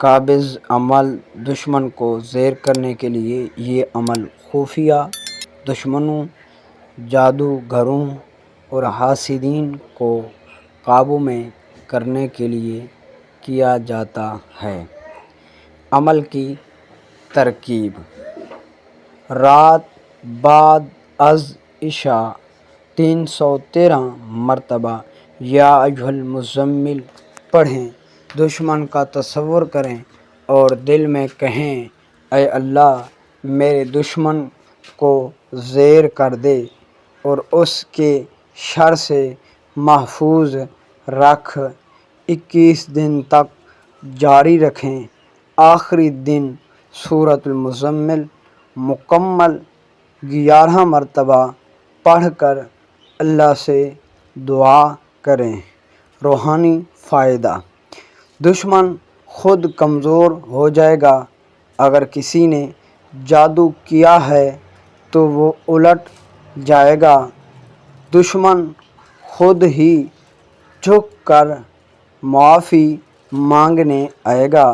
قابض عمل دشمن کو زیر کرنے کے لیے یہ عمل خفیہ دشمنوں، جادوگروں اور حاسدین کو قابو میں کرنے کے لیے کیا جاتا ہے۔ عمل کی ترکیب: رات بعد از عشاء 313 مرتبہ یا ایھا المزمل پڑھیں، دشمن کا تصور کریں اور دل میں کہیں اے اللہ میرے دشمن کو زیر کر دے اور اس کے شر سے محفوظ رکھ۔ 21 دن تک جاری رکھیں۔ آخری دن سورۃ المزمل مکمل 11 مرتبہ پڑھ کر اللہ سے دعا کریں۔ روحانی فائدہ: دشمن خود کمزور ہو جائے گا۔ اگر کسی نے جادو کیا ہے تو وہ الٹ جائے گا۔ دشمن خود ہی جھک کر معافی مانگنے آئے گا۔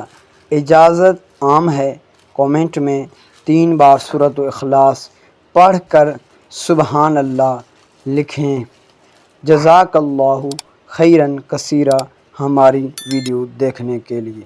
اجازت عام ہے، کمنٹ میں 3 بار سورۃ اخلاص پڑھ کر سبحان اللہ لکھیں۔ جزاک اللہ خیرا کثیرا ہماری ویڈیو دیکھنے کے لیے۔